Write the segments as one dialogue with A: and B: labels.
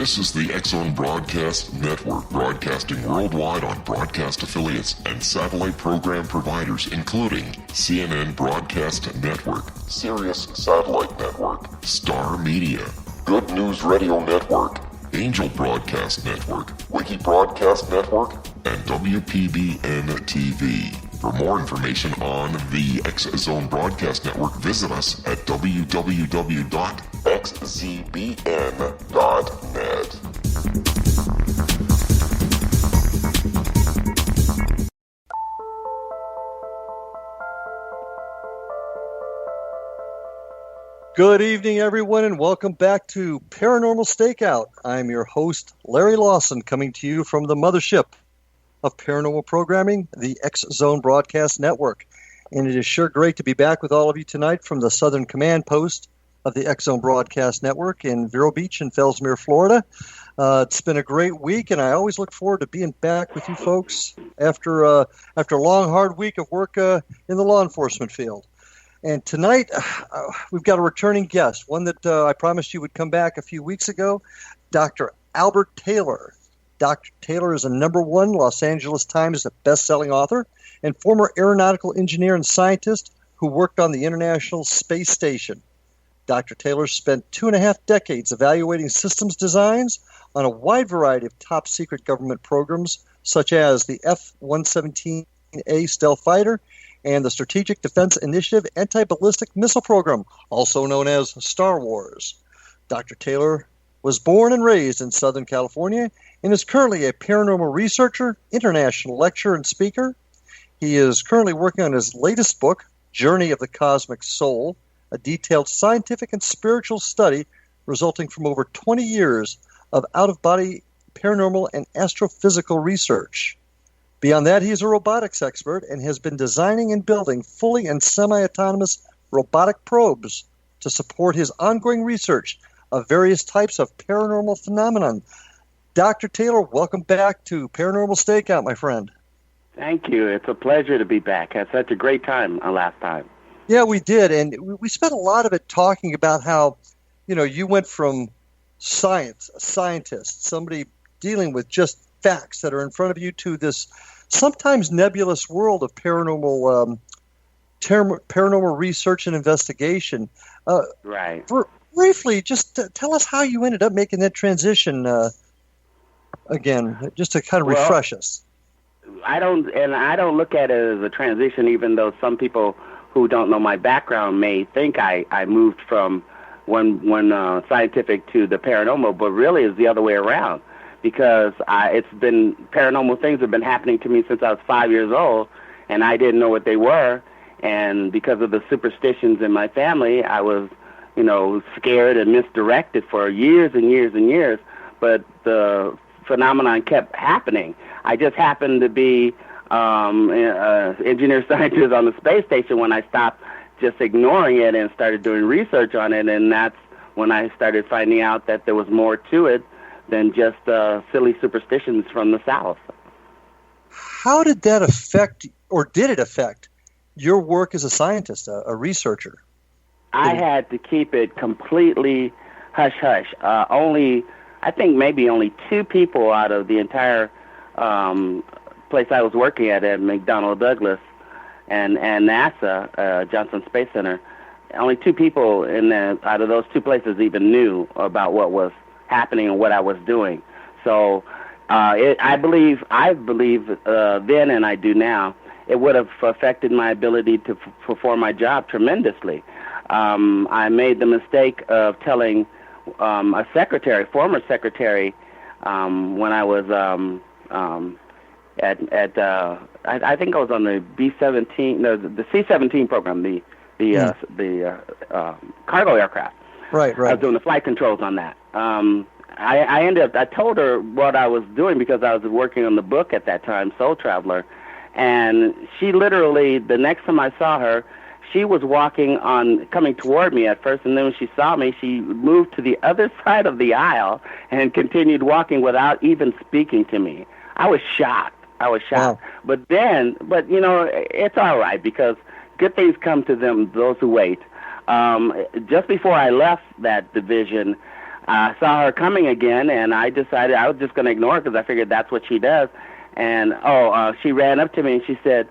A: This is the X-Zone Broadcast Network, broadcasting worldwide on broadcast affiliates and satellite program providers, including CNN Broadcast Network, Sirius Satellite Network, Star Media, Good News Radio Network, Angel Broadcast Network, Wiki Broadcast Network, and WPBN TV. For more information on the X-Zone Broadcast Network, visit us at www.xzbn.net.
B: Good evening, everyone, and welcome back to Paranormal Stakeout. I'm your host, Larry Lawson, coming to you from the mothership of paranormal programming, the X-Zone Broadcast Network. And it is sure great to be back with all of you tonight from the Southern Command Post of the X-Zone Broadcast Network in Vero Beach in Fellsmere, Florida. It's been a great week, and I always look forward to being back with you folks after a long, hard week of work in the law enforcement field. And tonight, we've got a returning guest, one that I promised you would come back a few weeks ago, Dr. Albert Taylor. Dr. Taylor is a #1 Los Angeles Times best-selling author and former aeronautical engineer and scientist who worked on the International Space Station. Dr. Taylor spent 2.5 decades evaluating systems designs on a wide variety of top-secret government programs, such as the F-117A Stealth Fighter and the Strategic Defense Initiative anti-ballistic missile program, also known as Star Wars. Dr. Taylor was born and raised in Southern California and is currently a paranormal researcher, international lecturer, and speaker. He is currently working on his latest book, Journey of the Cosmic Soul, a detailed scientific and spiritual study resulting from over 20 years of out-of-body paranormal and astrophysical research. Beyond that, he is a robotics expert and has been designing and building fully and semi-autonomous robotic probes to support his ongoing research of various types of paranormal phenomenon. Dr. Taylor, welcome back to Paranormal Stakeout, my friend.
C: Thank you. It's a pleasure to be back. I had such a great time last time.
B: Yeah, we did, and we spent a lot of it talking about how, you went from science, a scientist, somebody dealing with just facts that are in front of you, to this sometimes nebulous world of paranormal research and investigation.
C: Right.
B: Briefly, just tell us how you ended up making that transition again, just to kind of refresh us.
C: I don't look at it as a transition, even though some people who don't know my background may think I moved from one scientific to the paranormal, but really it's the other way around, because paranormal things have been happening to me since I was 5 years old, and I didn't know what they were, and because of the superstitions in my family, I was scared and misdirected for years and years and years, but the phenomenon kept happening. I just happened to be engineer scientist on the space station when I stopped just ignoring it and started doing research on it, and that's when I started finding out that there was more to it than just silly superstitions from the South.
B: How did that affect, or did it affect, your work as a scientist, a researcher?
C: I had to keep it completely hush-hush. I think maybe only 2 people out of the entire place I was working at McDonnell Douglas and NASA, Johnson Space Center, only 2 people out of those 2 places even knew about what was happening and what I was doing. So I believe then, and I do now, it would have affected my ability to perform my job tremendously. I made the mistake of telling a former secretary, when I was I think I was on the B-17, the C-17 program, the cargo aircraft.
B: Right.
C: I was doing the flight controls on that. I told her what I was doing because I was working on the book at that time, Soul Traveler, and she literally, the next time I saw her, she was coming toward me at first, and then when she saw me, she moved to the other side of the aisle and continued walking without even speaking to me. I was shocked. Wow. But it's all right, because good things come to those who wait. Just before I left that division, I saw her coming again, and I decided I was just going to ignore her because I figured that's what she does. And, she ran up to me and she said,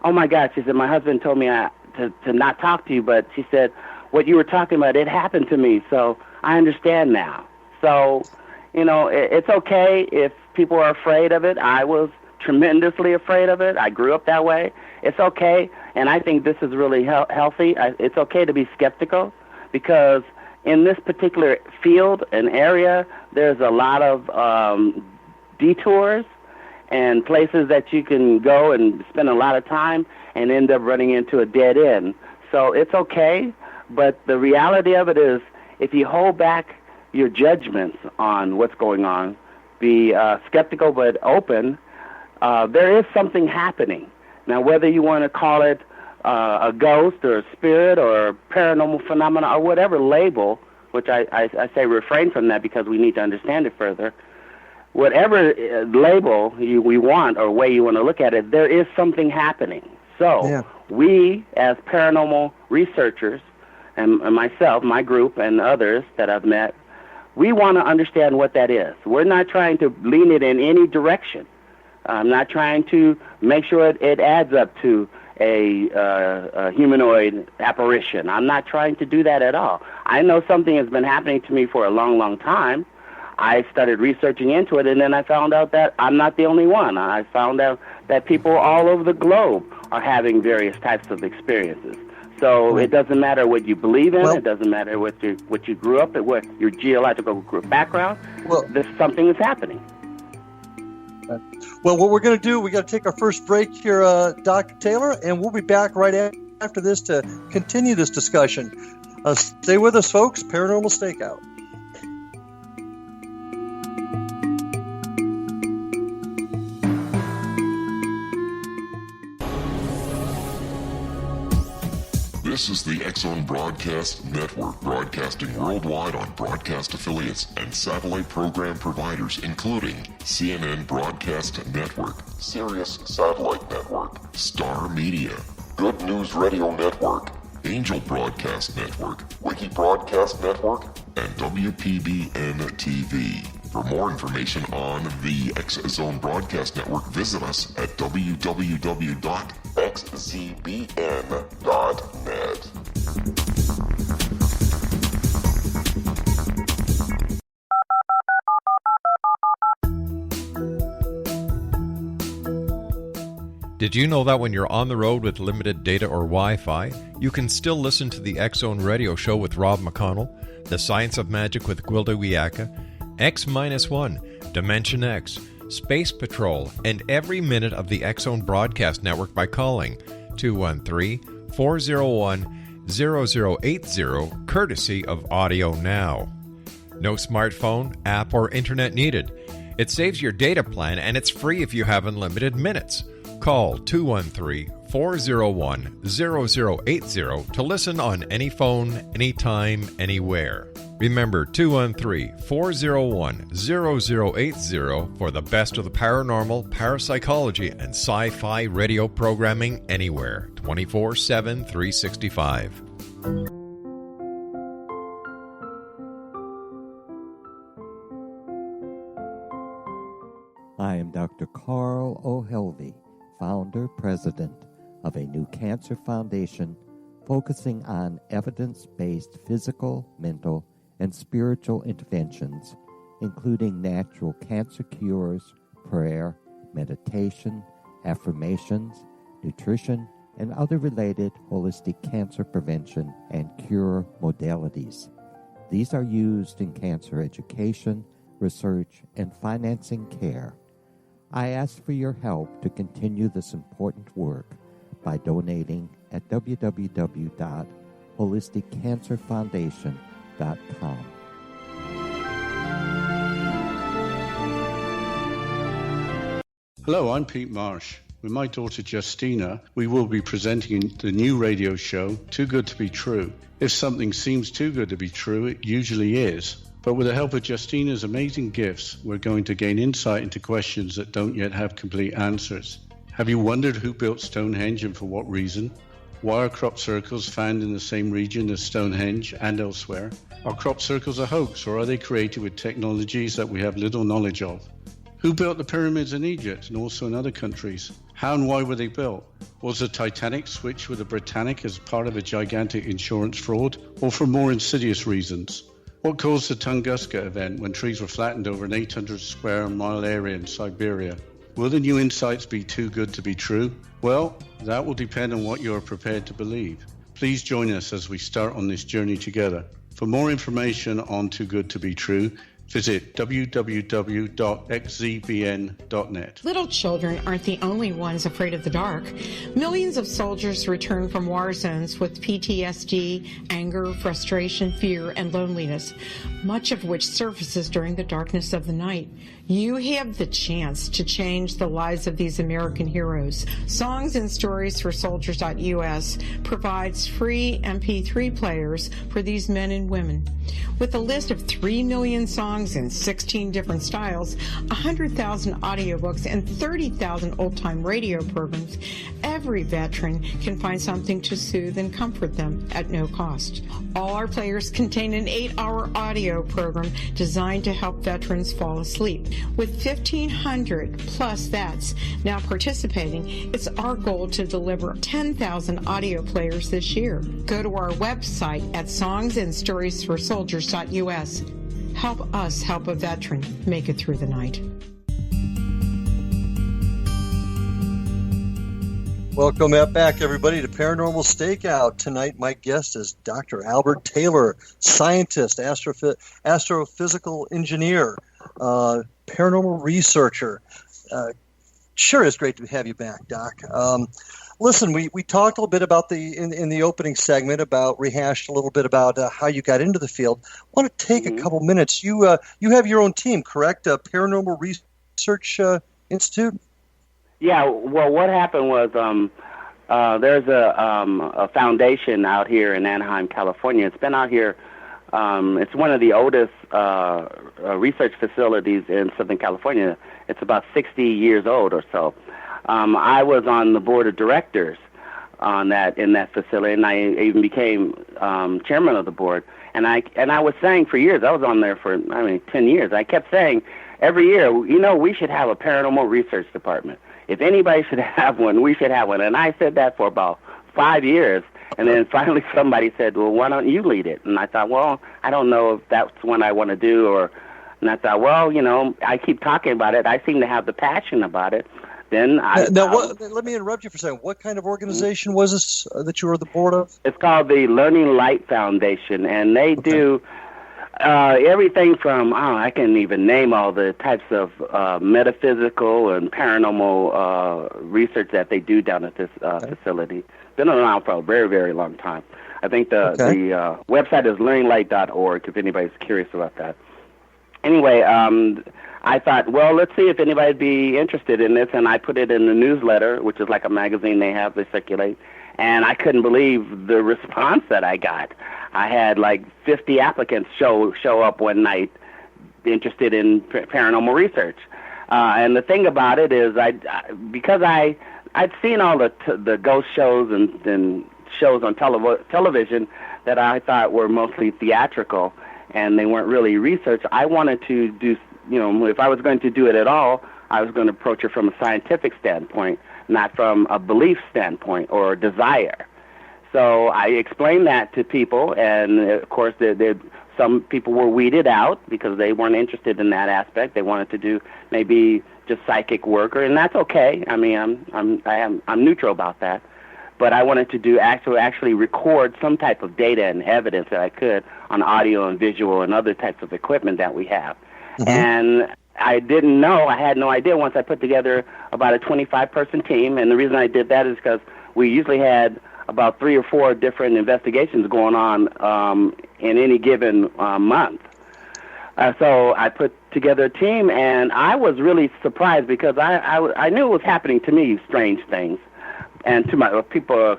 C: "Oh, my God," she said, "my husband told me to not talk to you, but," she said, "what you were talking about, it happened to me, so I understand now." So, it's okay if people are afraid of it. I was tremendously afraid of it. I grew up that way. It's okay, and I think this is really healthy. It's okay to be skeptical, because in this particular field and area, there's a lot of detours and places that you can go and spend a lot of time and end up running into a dead end. So it's okay, but the reality of it is, if you hold back your judgments on what's going on, be skeptical but open, there is something happening. Now, whether you want to call it a ghost or a spirit or a paranormal phenomena or whatever label, which I say refrain from that because we need to understand it further, whatever label we want or way you want to look at it, there is something happening. So we, as paranormal researchers, and myself, my group, and others that I've met, we want to understand what that is. We're not trying to lean it in any direction. I'm not trying to make sure it adds up to a humanoid apparition. I'm not trying to do that at all. I know something has been happening to me for a long, long time. I started researching into it, and then I found out that I'm not the only one. I found out that people all over the globe are having various types of experiences. So it doesn't matter what you believe in. It doesn't matter what you grew up at, what your geological background. There's something that's happening.
B: Well, what we're going to do, we got to take our first break here, Dr. Taylor, and we'll be back right after this to continue this discussion. Stay with us, folks. Paranormal Stakeout.
A: This is the X-Zone Broadcast Network, broadcasting worldwide on broadcast affiliates and satellite program providers, including CNN Broadcast Network, Sirius Satellite Network, Star Media, Good News Radio Network, Angel Broadcast Network, Wiki Broadcast Network, and WPBN TV. For more information on the X-Zone Broadcast Network, visit us at www.xzbn.net.
D: Did you know that when you're on the road with limited data or Wi-Fi, you can still listen to the X-Zone Radio Show with Rob McConnell, The Science of Magic with Gwilda Wiyaka, X-1, Dimension X, Space Patrol, and every minute of the X-Zone Broadcast Network by calling 213-401-0080, courtesy of Audio Now. No smartphone, app, or internet needed. It saves your data plan, and it's free if you have unlimited minutes. Call 213-401-0080 to listen on any phone, anytime, anywhere. Remember 213-401-0080 for the best of the paranormal, parapsychology, and sci-fi radio programming anywhere, 24/7, 365.
E: I am Dr. Carl O'Helvey, founder, president of a new cancer foundation focusing on evidence-based physical, mental, and spiritual interventions, including natural cancer cures, prayer, meditation, affirmations, nutrition, and other related holistic cancer prevention and cure modalities. These are used in cancer education, research, and financing care. I ask for your help to continue this important work by donating at www.holisticcancerfoundation.com.
F: Hello, I'm Pete Marsh. With my daughter Justina, we will be presenting the new radio show, Too Good to Be True. If something seems too good to be true, it usually is. But with the help of Justina's amazing gifts, we're going to gain insight into questions that don't yet have complete answers. Have you wondered who built Stonehenge and for what reason? Why are crop circles found in the same region as Stonehenge and elsewhere? Are crop circles a hoax, or are they created with technologies that we have little knowledge of? Who built the pyramids in Egypt and also in other countries? How and why were they built? Was the Titanic switched with the Britannic as part of a gigantic insurance fraud, or for more insidious reasons? What caused the Tunguska event when trees were flattened over an 800 square mile area in Siberia? Will the new insights be too good to be true? Well, that will depend on what you are prepared to believe. Please join us as we start on this journey together. For more information on Too Good to Be True, visit www.xzbn.net.
G: Little children aren't the only ones afraid of the dark. Millions of soldiers return from war zones with PTSD, anger, frustration, fear, and loneliness, much of which surfaces during the darkness of the night. You have the chance to change the lives of these American heroes. Songs and Stories for Soldiers.us provides free MP3 players for these men and women. With a list of 3 million songs in 16 different styles, 100,000 audiobooks, and 30,000 old-time radio programs, every veteran can find something to soothe and comfort them at no cost. All our players contain an 8-hour audio program designed to help veterans fall asleep. With 1,500 plus vets now participating, it's our goal to deliver 10,000 audio players this year. Go to our website at songsandstoriesforsoldiers.us. Help us help a veteran make it through the night.
B: Welcome back, everybody, to Paranormal Stakeout. Tonight, my guest is Dr. Albert Taylor, scientist, astrophysical engineer, paranormal researcher. Sure is great to have you back, Doc. Listen, we talked a little bit about in the opening segment rehashed a little bit about how you got into the field. I want to take a couple minutes. You have your own team, correct? Paranormal Research Institute?
C: Yeah, well, what happened was there's a foundation out here in Anaheim, California. It's been out here. It's one of the oldest research facilities in Southern California. It's about 60 years old or so. I was on the board of directors in that facility, and I even became chairman of the board. And I was saying for years, I was on there for 10 years. I kept saying every year, we should have a paranormal research department. If anybody should have one, we should have one. And I said that for about 5 years. And then finally somebody said, well, why don't you lead it? And I thought, well, I don't know if that's what I want to do. And I thought, well, I keep talking about it. I seem to have the passion about it. Then
B: let me interrupt you for a second. What kind of organization was this that you were the board of?
C: It's called the Learning Light Foundation, and they do everything from, I can't even name all the types of metaphysical and paranormal research that they do down at this facility. Been around for a very, very long time. I think the website is learninglight.org if anybody's curious about that. Anyway, I thought, well, let's see if anybody'd be interested in this, and I put it in the newsletter, which is like a magazine they circulate, and I couldn't believe the response that I got. I had like 50 applicants show up one night interested in paranormal research. And the thing about it is, because I'd seen all the ghost shows and shows on television that I thought were mostly theatrical, and they weren't really research. I wanted to do, if I was going to do it at all, I was going to approach it from a scientific standpoint, not from a belief standpoint or a desire. So I explained that to people, and of course, some people were weeded out because they weren't interested in that aspect. They wanted to do maybe just psychic work, and that's okay. I mean, I'm neutral about that. But I wanted to actually record some type of data and evidence that I could on audio and visual and other types of equipment that we have. Mm-hmm. And I didn't know, I had no idea once I put together about a 25-person team. And the reason I did that is because we usually had about 3 or 4 different investigations going on in any given month. So I put together a team, and I was really surprised because I knew it was happening to me, strange things, and to a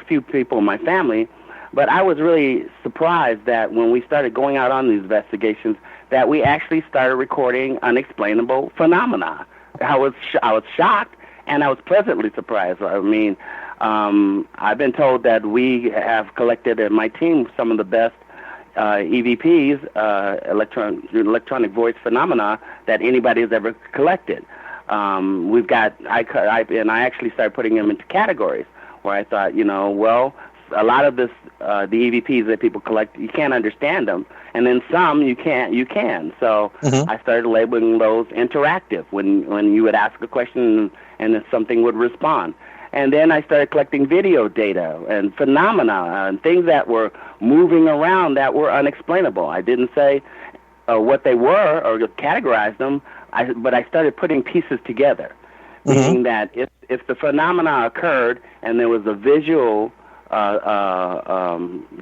C: few people in my family. But I was really surprised that when we started going out on these investigations, that we actually started recording unexplainable phenomena. I was shocked, and I was pleasantly surprised. I mean, I've been told that we have collected, in my team, some of the best EVPs, electronic voice phenomena, that anybody has ever collected. We've got, and I actually started putting them into categories where I thought, well, a lot of this, the EVPs that people collect, you can't understand them, and then some you can. So I started labeling those interactive, when you would ask a question and then something would respond. And then I started collecting video data and phenomena and things that were moving around that were unexplainable. I didn't say what they were or categorize them, but I started putting pieces together, meaning that if the phenomena occurred and there was a visual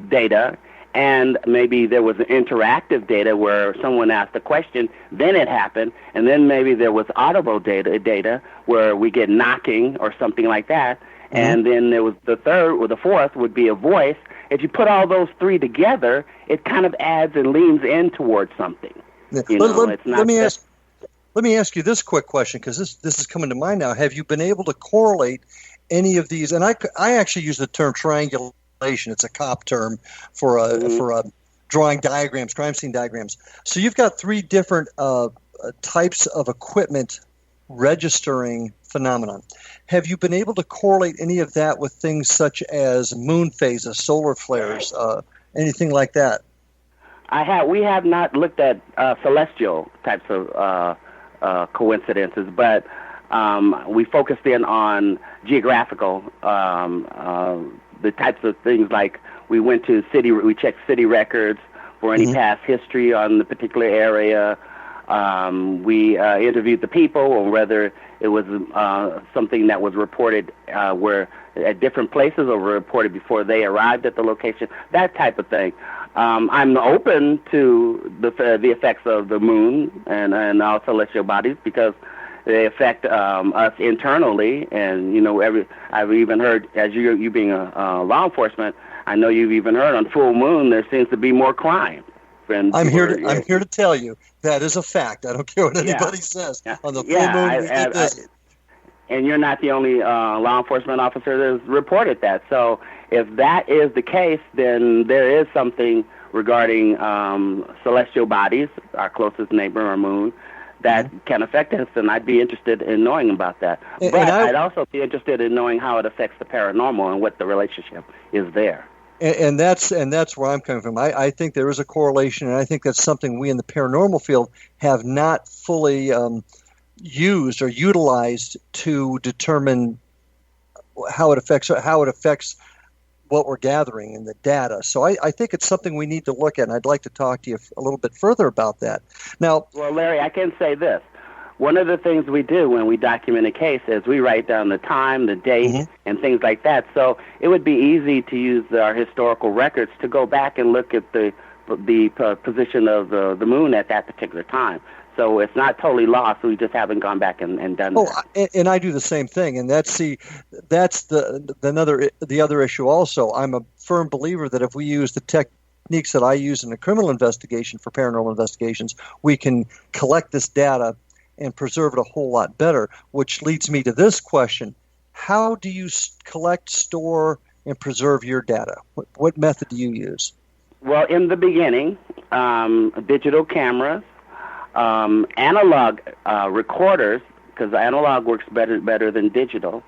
C: data, and maybe there was an interactive data where someone asked a question, then it happened, and then maybe there was audible data where we get knocking or something like that, and then there was the third or the fourth would be a voice. If you put all those three together, it kind of adds and leans in towards something.
B: Let me ask you this quick question, because this is coming to mind now. Have you been able to correlate any of these? And I actually use the term triangulation. It's a COP term for drawing diagrams, crime scene diagrams. So you've got three different types of equipment registering phenomenon. Have you been able to correlate any of that with things such as moon phases, solar flares, anything like that?
C: We have not looked at celestial types of coincidences, but we focused in on geographical, the types of things like we checked city records for any past history on the particular area. We interviewed the people, or whether it was something that was reported where at different places or reported before they arrived at the location, that type of thing. I'm open to the effects of the moon and all celestial bodies, because they affect us internally, and I've even heard, as you being a law enforcement, I know you've even heard on full moon there seems to be more crime. I'm here
B: to tell you that is a fact. I don't care what anybody says. On the full moon, we did this.
C: And you're not the only law enforcement officer that has reported that. So if that is the case, then there is something regarding celestial bodies, our closest neighbor, our moon, that can affect us, and I'd be interested in knowing about that. But I'd also be interested in knowing how it affects the paranormal and what the relationship is there.
B: And that's where I'm coming from. I think there is a correlation, and I think that's something we in the paranormal field have not fully used or utilized to determine how it affects what we're gathering in the data. So I think it's something we need to look at, and I'd like to talk to you a little bit further about that. Now,
C: well, Larry, I can say this. One of the things we do when we document a case is we write down the time, the date, and things like that. So it would be easy to use our historical records to go back and look at the position of the moon at that particular time. So it's not totally lost. We just haven't gone back and done that.
B: And I do the same thing. And that's the other issue also. I'm a firm believer that if we use the techniques that I use in a criminal investigation for paranormal investigations, we can collect this data and preserve it a whole lot better, which leads me to this question. How do you collect, store, and preserve your data? What method do you use?
C: Well, in the beginning, digital cameras, analog recorders, because analog works better than digital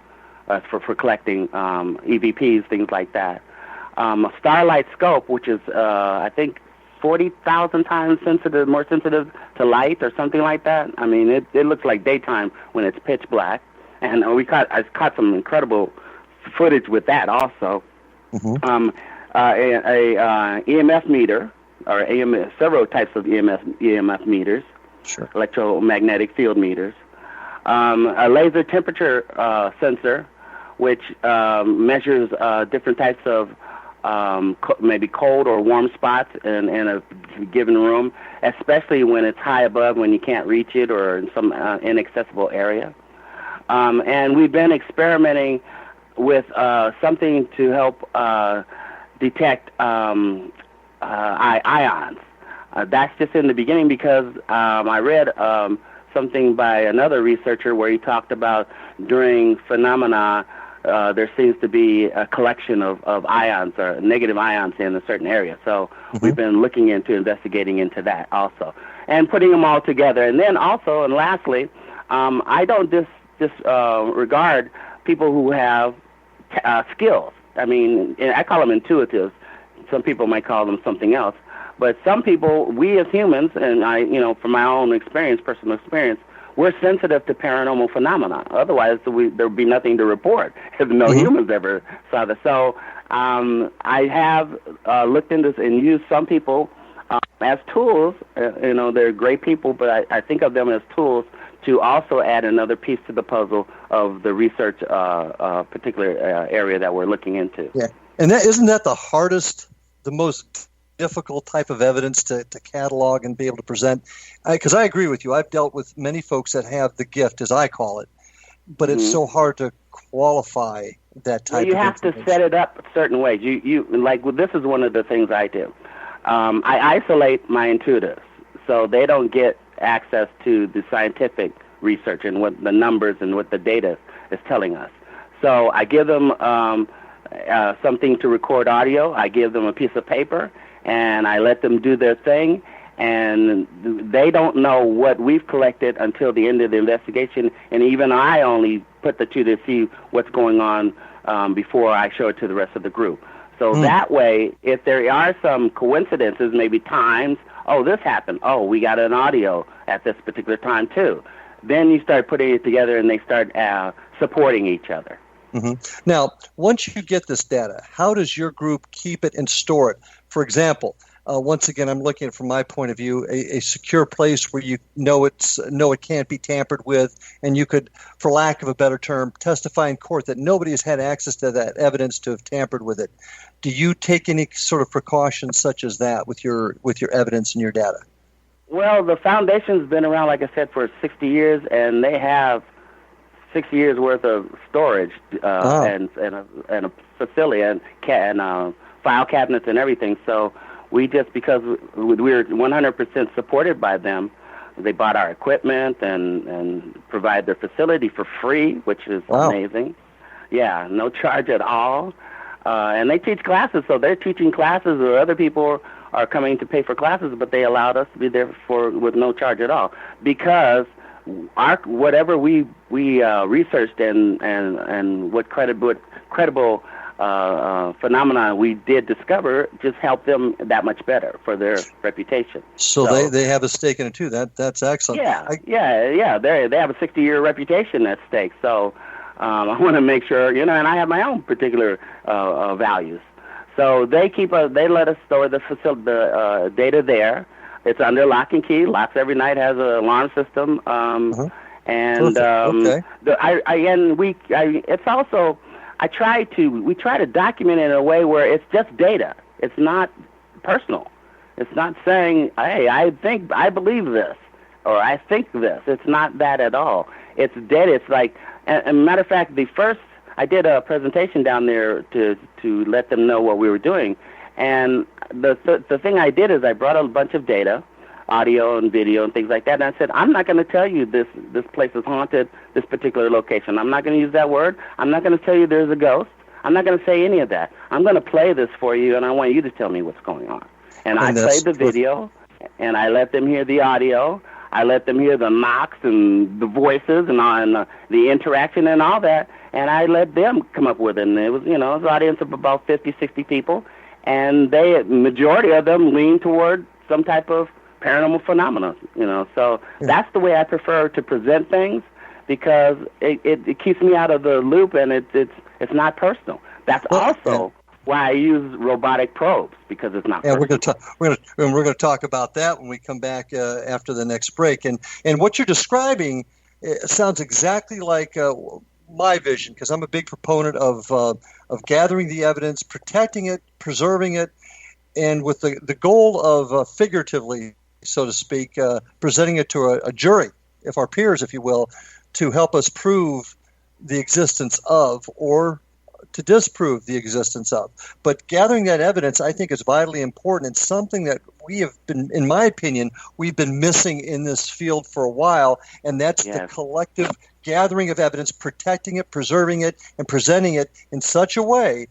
C: for collecting EVPs, things like that. A starlight scope, which is, I think, 40,000 times more sensitive to light or something like that. I mean, it looks like daytime when it's pitch black. And I caught some incredible footage with that also. A EMF meter, or several types of EMF meters, electromagnetic field meters, a laser temperature sensor, which measures different types of maybe cold or warm spots in a given room, especially when it's high above, when you can't reach it, or in some inaccessible area. And we've been experimenting with something to help detect ions. That's just in the beginning, because I read something by another researcher where he talked about during phenomena there seems to be a collection of ions or negative ions in a certain area. So we've been looking into investigating into that also, and putting them all together. And then also, and lastly, I don't disregard people who have skills. I mean, I call them intuitives. Some people might call them something else. But some people, we as humans, and I, from my own experience, personal experience, we're sensitive to paranormal phenomena. Otherwise, there would be nothing to report if no humans ever saw this. So I have looked into this and used some people as tools. They're great people, but I think of them as tools to also add another piece to the puzzle of the research particular area that we're looking into.
B: Yeah, and isn't that the hardest, the most difficult type of evidence to catalog and be able to present? Because I agree with you. I've dealt with many folks that have the gift, as I call it, but it's so hard to qualify that type of
C: you have to set it up certain ways. This is one of the things I do. I isolate my intuitives so they don't get access to the scientific research and what the numbers and what the data is telling us. So I give them something to record audio. I give them a piece of paper, and I let them do their thing. And they don't know what we've collected until the end of the investigation. And even I only put the two to see what's going on before I show it to the rest of the group. So that way, if there are some coincidences, maybe times, this happened. We got an audio at this particular time too. Then you start putting it together, and they start supporting each other.
B: Now, once you get this data, how does your group keep it and store it? For example, once again, I'm looking at it from my point of view, a secure place where you know it can't be tampered with, and you could, for lack of a better term, testify in court that nobody has had access to that evidence to have tampered with it. Do you take any sort of precautions such as that with your evidence and your data?
C: Well, the foundation's been around, like I said, for 60 years, and they have 60 years worth of storage and a facility and file cabinets and everything. So we just, because we're 100% supported by them, they bought our equipment and provide their facility for free, which is amazing. Yeah, no charge at all. And they teach classes, so they're teaching classes, or other people are coming to pay for classes, but they allowed us to be there with no charge at all, because whatever we researched and what credible phenomena we did discover just helped them that much better for their reputation.
B: So they have a stake in it too. That's excellent.
C: Yeah. They have a 60-year reputation at stake. So I want to make sure, and I have my own particular values. So they let us store the data there. It's under lock and key. Locks every night, has an alarm system. And we try to document it in a way where it's just data. It's not personal. It's not saying, hey, I believe this, or I think this. It's not that at all. It's data. It's like, a matter of fact, I did a presentation down there to let them know what we were doing. And the thing I did is I brought a bunch of data, audio and video and things like that, and I said, I'm not going to tell you this place is haunted, this particular location. I'm not going to use that word. I'm not going to tell you there's a ghost. I'm not going to say any of that. I'm going to play this for you, and I want you to tell me what's going on. And I played the video, and I let them hear the audio. I let them hear the knocks and the voices and the interaction and all that, and I let them come up with it. And it was, it was an audience of about 50, 60 people. And majority of them lean toward some type of paranormal phenomena, So that's the way I prefer to present things, because it keeps me out of the loop, and it's not personal. That's also why I use robotic probes, because it's not personal.
B: We're going to talk about that when we come back after the next break. And what you're describing sounds exactly like my vision, because I'm a big proponent of gathering the evidence, protecting it, preserving it, and with the goal of figuratively, so to speak, presenting it to a jury, if our peers, if you will, to help us prove the existence of, or to disprove the existence of. But gathering that evidence, I think, is vitally important. It's something that we have been, in my opinion, we've been missing in this field for a while, and that's the collective gathering of evidence, protecting it, preserving it, and presenting it in such a way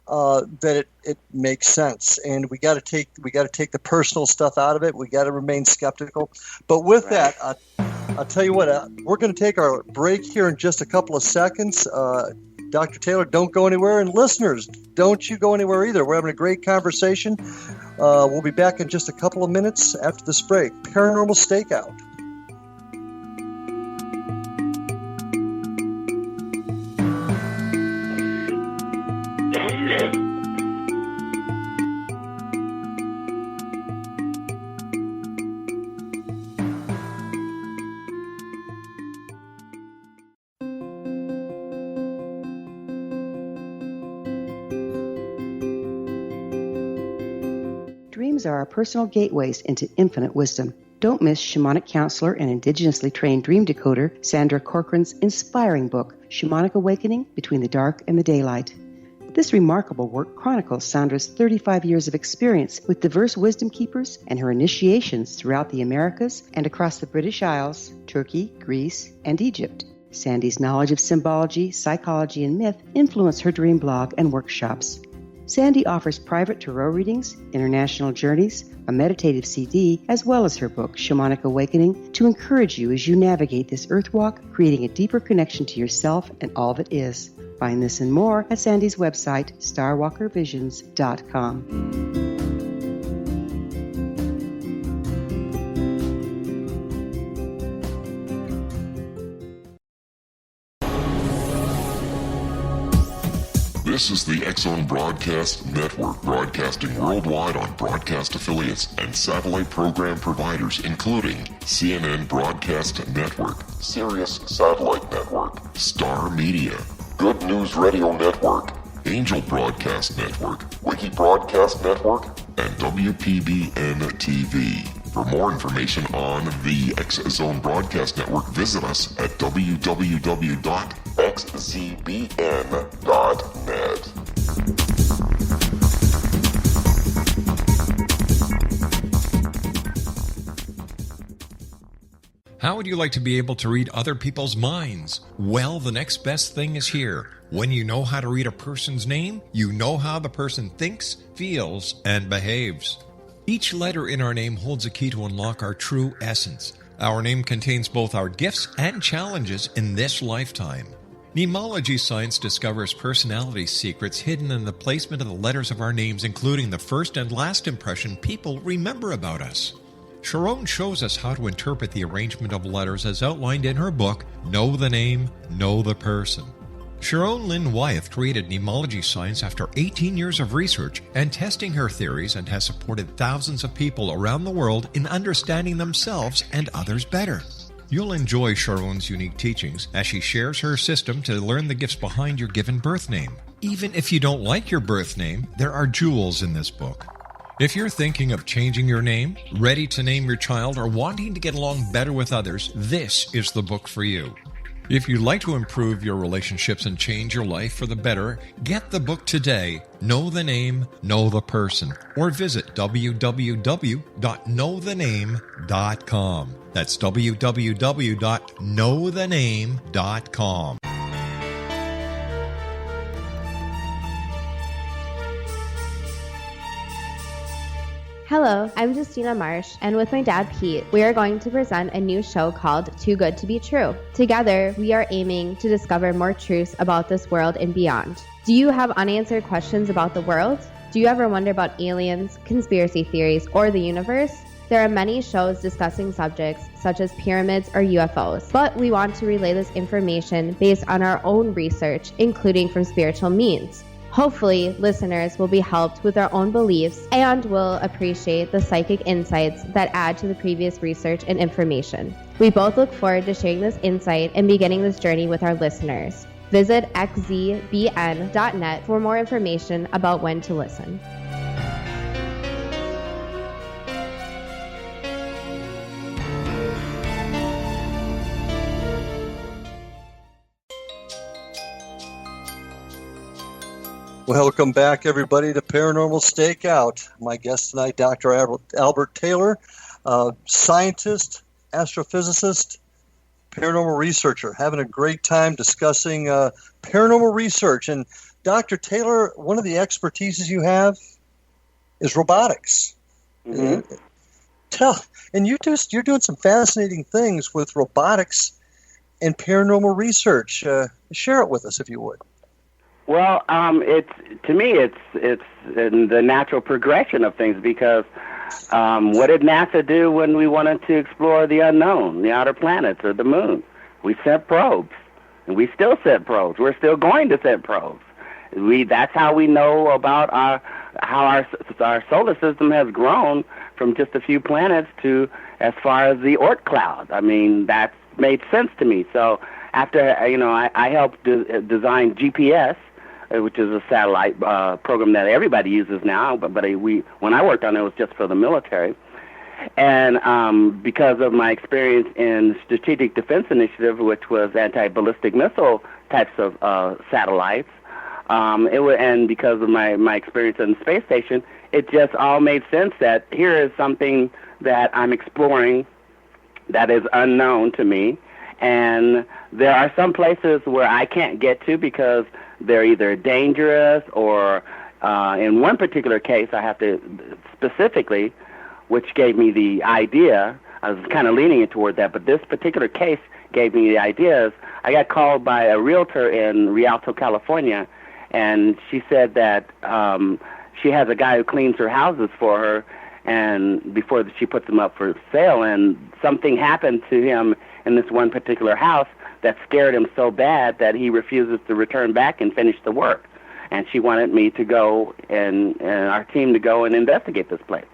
B: that it makes sense. And we got to take the personal stuff out of it. We got to remain skeptical. But with that, I'll tell you what, we're going to take our break here in just a couple of seconds. Dr. Taylor, don't go anywhere. And listeners, don't you go anywhere either. We're having a great conversation. We'll be back in just a couple of minutes after this break. Paranormal Stakeout.
H: Dreams are our personal gateways into infinite wisdom. Don't miss shamanic counselor and indigenously trained dream decoder Sandra Corcoran's inspiring book, Shamanic Awakening Between the Dark and the Daylight. This remarkable work chronicles Sandra's 35 years of experience with diverse wisdom keepers and her initiations throughout the Americas and across the British Isles, Turkey, Greece, and Egypt. Sandy's knowledge of symbology, psychology, and myth influenced her dream blog and workshops. Sandy offers private tarot readings, international journeys, a meditative CD, as well as her book, Shamanic Awakening, to encourage you as you navigate this earth walk, creating a deeper connection to yourself and all that is. Find this and more at Sandy's website, starwalkervisions.com.
A: This is the X-Zone Broadcast Network, broadcasting worldwide on broadcast affiliates and satellite program providers, including CNN Broadcast Network, Sirius Satellite Network, Star Media, Good News Radio Network, Angel Broadcast Network, Wiki Broadcast Network, and WPBN TV. For more information on the X-Zone Broadcast Network, visit us at www.xzbn.net.
D: How would you like to be able to read other people's minds? Well, the next best thing is here. When you know how to read a person's name, you know how the person thinks, feels, and behaves. Each letter in our name holds a key to unlock our true essence. Our name contains both our gifts and challenges in this lifetime. Mnemology science discovers personality secrets hidden in the placement of the letters of our names, including the first and last impression people remember about us. Sharon shows us how to interpret the arrangement of letters as outlined in her book, Know the Name, Know the Person. Sharon Lynn Wyeth created mnemology science after 18 years of research and testing her theories, and has supported thousands of people around the world in understanding themselves and others better. You'll enjoy Sharon's unique teachings as she shares her system to learn the gifts behind your given birth name. Even if you don't like your birth name, there are jewels in this book. If you're thinking of changing your name, ready to name your child, or wanting to get along better with others, this is the book for you. If you'd like to improve your relationships and change your life for the better, get the book today, Know the Name, Know the Person, or visit www.knowthename.com. That's www.knowthename.com.
I: Hello, I'm Justina Marsh, and with my dad Pete, we are going to present a new show called Too Good to Be True. Together, we are aiming to discover more truths about this world and beyond. Do you have unanswered questions about the world? Do you ever wonder about aliens, conspiracy theories, or the universe? There are many shows discussing subjects such as pyramids or UFOs, but we want to relay this information based on our own research, including from spiritual means. Hopefully, listeners will be helped with their own beliefs and will appreciate the psychic insights that add to the previous research and information. We both look forward to sharing this insight and beginning this journey with our listeners. Visit xzbn.net for more information about when to listen.
B: Welcome back, everybody, to Paranormal Stakeout. My guest tonight, Dr. Albert Taylor, scientist, astrophysicist, paranormal researcher, having a great time discussing paranormal research. And Dr. Taylor, one of the expertises you have is robotics.
C: Mm-hmm.
B: And you're doing some fascinating things with robotics and paranormal research. Share it with us, if you would.
C: Well, it's in the natural progression of things, because what did NASA do when we wanted to explore the unknown, the outer planets or the moon? We sent probes, and we still send probes. We're still going to send probes. That's how we know about how our solar system has grown from just a few planets to as far as the Oort cloud. I mean, that made sense to me. So after I helped design GPS, which is a satellite program that everybody uses now, but when I worked on it, it was just for the military. And because of my experience in Strategic Defense Initiative, which was anti-ballistic missile types of satellites, and because of my experience in the space station, it just all made sense that here is something that I'm exploring that is unknown to me. And there are some places where I can't get to because they're either dangerous or, in one particular case, I have to specifically, which gave me the idea. I was kind of leaning it toward that, but this particular case gave me the ideas. I got called by a realtor in Rialto, California, and she said that she has a guy who cleans her houses for her, and before she puts them up for sale, and something happened to him in this one particular house that scared him so bad that he refuses to return back and finish the work. And she wanted me to go and our team to go and investigate this place.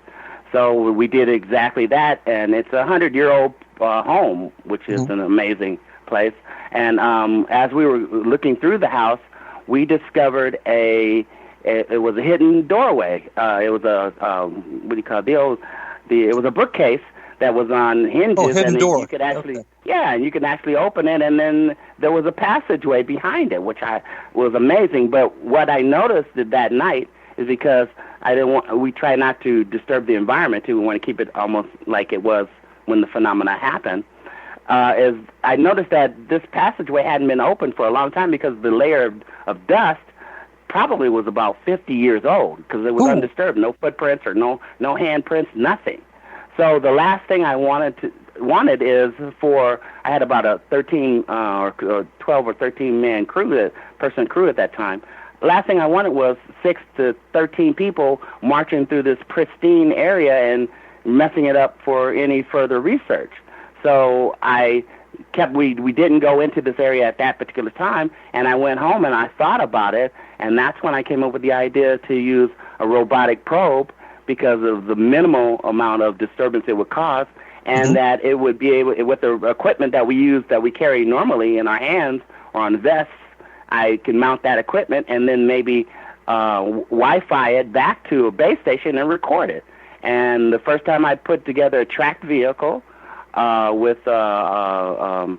C: So we did exactly that, and it's a 100-year-old home, which is an amazing place. And as we were looking through the house, we discovered it was a hidden doorway. It was it was a bookcase that was on hinges,
B: hidden door.
C: You could actually, and you could actually open it, and then there was a passageway behind it, which was amazing. But what I noticed that night is because we try not to disturb the environment too. We want to keep it almost like it was when the phenomena happened. Is I noticed that this passageway hadn't been opened for a long time because the layer of dust probably was about 50 years old because it was undisturbed, no footprints or no handprints, nothing. So the last thing I wanted is I had about a 13 or 12 or 13 man person crew at that time. The last thing I wanted was 6 to 13 people marching through this pristine area and messing it up for any further research. So we didn't go into this area at that particular time, and I went home and I thought about it, and that's when I came up with the idea to use a robotic probe because of the minimal amount of disturbance it would cause, and that it would be able, with the equipment that we carry normally in our hands or on vests, I can mount that equipment and then maybe Wi-Fi it back to a base station and record it. And the first time I put together a tracked vehicle with a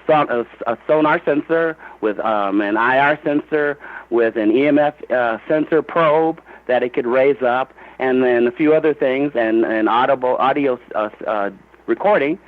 C: sonar sensor, with an IR sensor, with an EMF sensor probe that it could raise up, and then a few other things, and audio recording,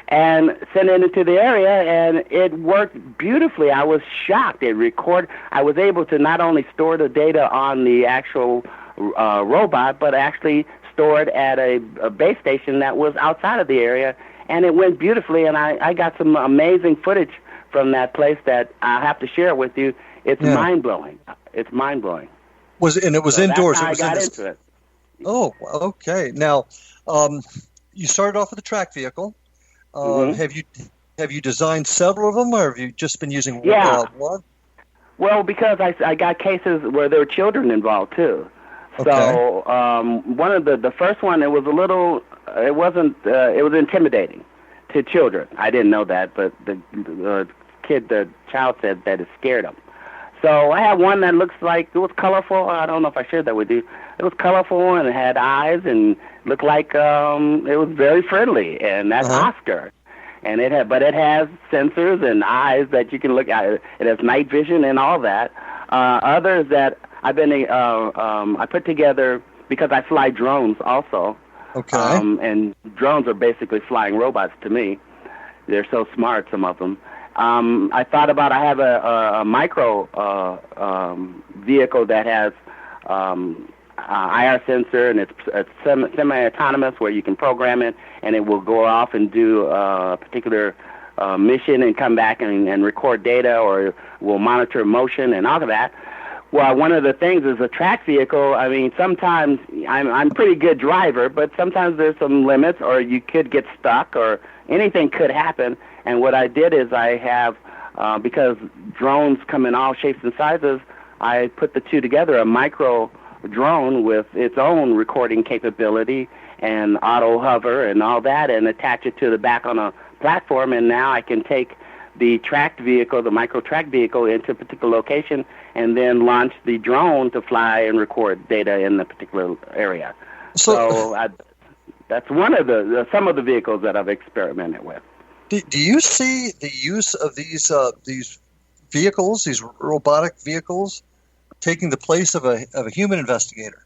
C: and sent it into the area, and it worked beautifully. I was shocked. I was able to not only store the data on the actual robot, but actually store it at a base station that was outside of the area, and it went beautifully, and I got some amazing footage from that place that I have to share with you. It's mind-blowing. It's mind-blowing.
B: It was indoors?
C: That's how I got into it.
B: Oh, okay. Now, you started off with a track vehicle. Have you designed several of them, or have you just been using one?
C: Well, because I got cases where there were children involved too. Okay. So one of the first one, it was intimidating to children. I didn't know that, but the child said that it scared them. So I had one that looks like it was colorful. I don't know if I shared that with you. It was colorful and it had eyes and looked like it was very friendly, and that's Oscar. And it has sensors and eyes that you can look at. It has night vision and all that. Others that I've been I put together, because I fly drones also.
B: Okay.
C: And drones are basically flying robots to me. They're so smart, some of them. I thought about, I have a micro vehicle that has IR sensor, and it's semi-autonomous, where you can program it, and it will go off and do a particular mission and come back and record data, or will monitor motion and all of that. Well, one of the things is a track vehicle. I mean, sometimes I'm a pretty good driver, but sometimes there's some limits, or you could get stuck, or anything could happen. And what I did is I have, because drones come in all shapes and sizes, I put the two together, a micro drone with its own recording capability and auto hover and all that, and attach it to the back on a platform, and now I can take the tracked vehicle, the micro track vehicle, into a particular location, and then launch the drone to fly and record data in the particular area. So that's one of some of the vehicles that I've experimented with.
B: Do you see the use of these vehicles, these robotic vehicles, taking the place of a human investigator?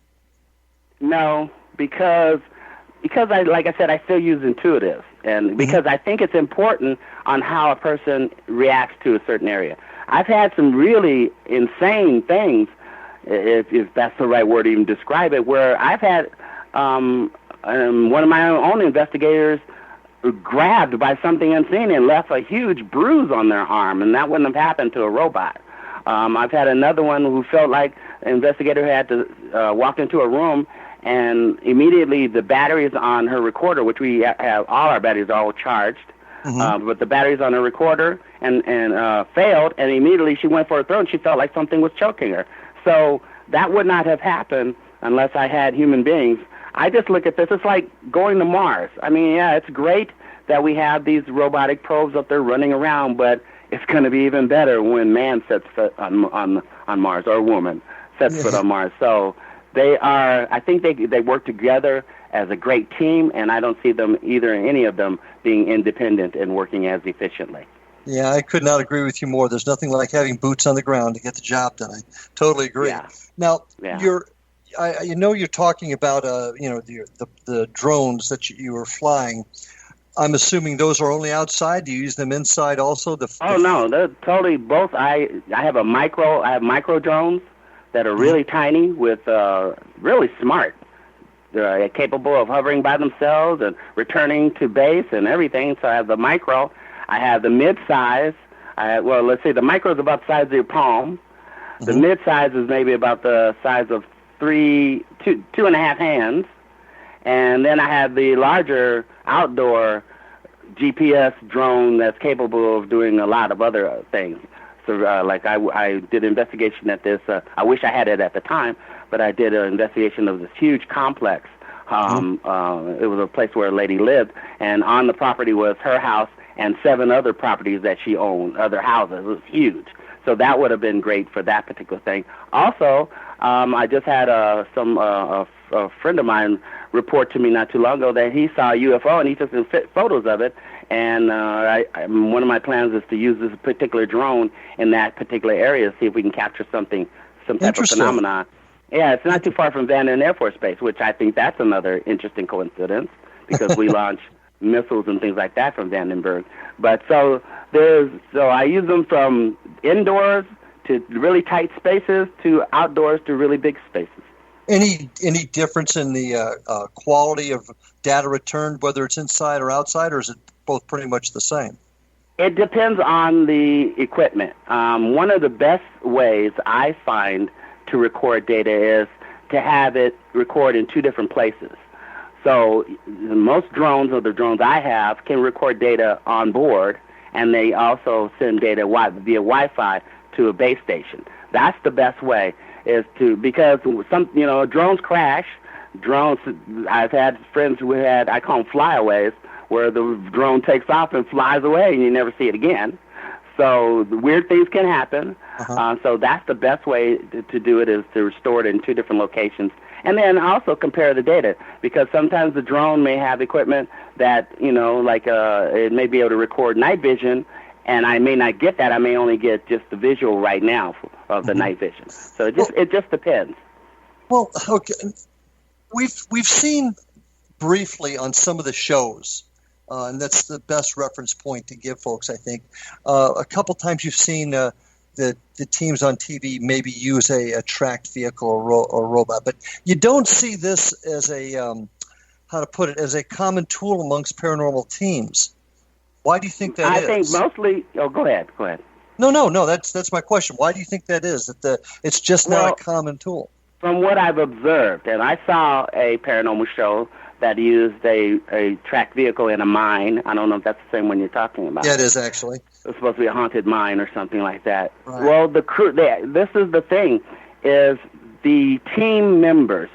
C: No, because I, like I said, I still use intuitive, and because I think it's important on how a person reacts to a certain area. I've had some really insane things, if that's the right word to even describe it, where I've had one of my own investigators grabbed by something unseen and left a huge bruise on their arm, and that wouldn't have happened to a robot. I've had another one who felt like an investigator had to walk into a room, and immediately the batteries on her recorder, which we have, all our batteries are all charged, but the batteries on her recorder and failed, and immediately she went for a throw, and she felt like something was choking her. So that would not have happened unless I had human beings. I just look at this, it's like going to Mars. I mean, yeah, it's great that we have these robotic probes up there running around, but it's going to be even better when man sets foot on Mars, or woman sets foot on Mars. So I think they work together as a great team, and I don't see them, any of them, being independent and working as efficiently.
B: Yeah, I could not agree with you more. There's nothing like having boots on the ground to get the job done. I totally agree.
C: Yeah.
B: Now, you're talking about the drones that you were flying. I'm assuming those are only outside. Do you use them inside also?
C: No, they're totally both. I have micro drones that are really tiny with really smart. They're capable of hovering by themselves and returning to base and everything. So I have the micro. I have the mid-size. Let's say the micro is about the size of your palm. The mid-size is maybe about the size of two and a half hands. And then I have the larger outdoor GPS drone that's capable of doing a lot of other things. So, like I did an investigation at this. I wish I had it at the time, but I did an investigation of this huge complex. It was a place where a lady lived, and on the property was her house and 7 other properties that she owned, other houses. It was huge. So that would have been great for that particular thing. Also, I just had a friend of mine report to me not too long ago that he saw a UFO, and he took some photos of it. And one of my plans is to use this particular drone in that particular area to see if we can capture some type of phenomenon. Yeah, it's not too far from Van Nuys Air Force Base, which I think that's another interesting coincidence, because we launch missiles and things like that from Vandenberg. But so I use them from indoors to really tight spaces to outdoors to really big spaces.
B: Any difference in the quality of data returned, whether it's inside or outside, or is it both pretty much the same?
C: It depends on the equipment. One of the best ways I find to record data is to have it record in 2 different places. So most drones, or the drones I have, can record data on board, and they also send data via Wi-Fi to a base station. That's the best way, because drones crash. Drones, I've had friends who had, I call them flyaways, where the drone takes off and flies away and you never see it again. So weird things can happen. So that's the best way to do it, is to restore it in 2 different locations. And then also compare the data, because sometimes the drone may have equipment that, it may be able to record night vision, and I may not get that. I may only get just the visual right now of the night vision. So it just depends.
B: Well, okay, we've seen briefly on some of the shows, and that's the best reference point to give folks, I think. A couple times you've seen the teams on TV maybe use a tracked vehicle or robot, but you don't see this as as a common tool amongst paranormal teams. Why do you think that is?
C: I think mostly. Oh, go ahead.
B: No. That's my question. Why do you think that is? That it's just not a common tool.
C: From what I've observed, and I saw a paranormal show that used a tracked vehicle in a mine. I don't know if that's the same one you're talking about.
B: Yeah, it is actually.
C: It's supposed to be a haunted mine or something like that.
B: Right.
C: Well, the crew. This is the thing: is the team members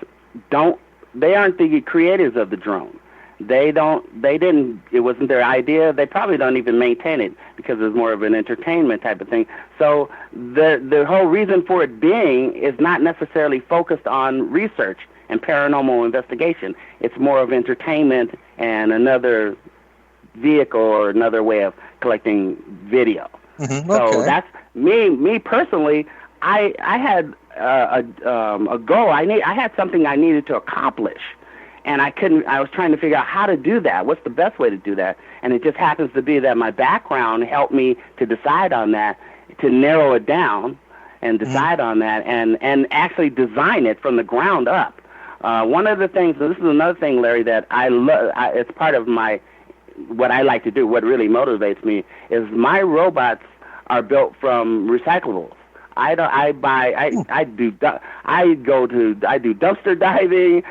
C: they aren't the creators of the drone. They didn't. It wasn't their idea. They probably don't even maintain it because it's more of an entertainment type of thing. So the whole reason for it being is not necessarily focused on research and paranormal investigation. It's more of entertainment and another vehicle or another way of collecting video.
B: Mm-hmm.
C: So
B: Okay.
C: that's me personally. I had a goal. I had something I needed to accomplish. And I was trying to figure out how to do that. What's the best way to do that? And it just happens to be that my background helped me to decide on that, to narrow it down and decide on that and actually design it from the ground up. One of the things, and this is another thing, Larry, that I love, it's part of what I like to do, what really motivates me, is my robots are built from recyclables. I do dumpster diving.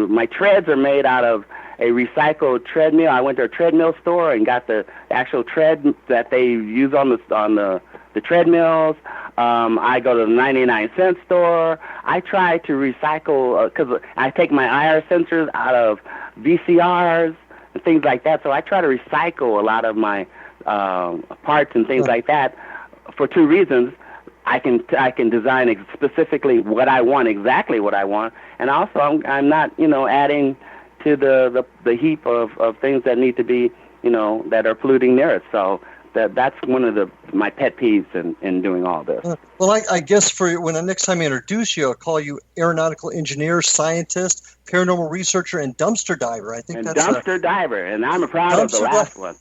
C: My treads are made out of a recycled treadmill. I went to a treadmill store and got the actual tread that they use on the treadmills. I go to the 99-cent store. I try to recycle because I take my IR sensors out of VCRs and things like that. So I try to recycle a lot of my parts and things like that. For two reasons: I can design specifically what I want, exactly what I want, and also I'm not adding to the heap of things that need to be that are polluting near us. So that's one of my pet peeves in doing all this.
B: Well, I guess for when the next time I introduce you, I'll call you aeronautical engineer, scientist, paranormal researcher, and dumpster diver. I think that's
C: dumpster diver, and I'm proud of the last one.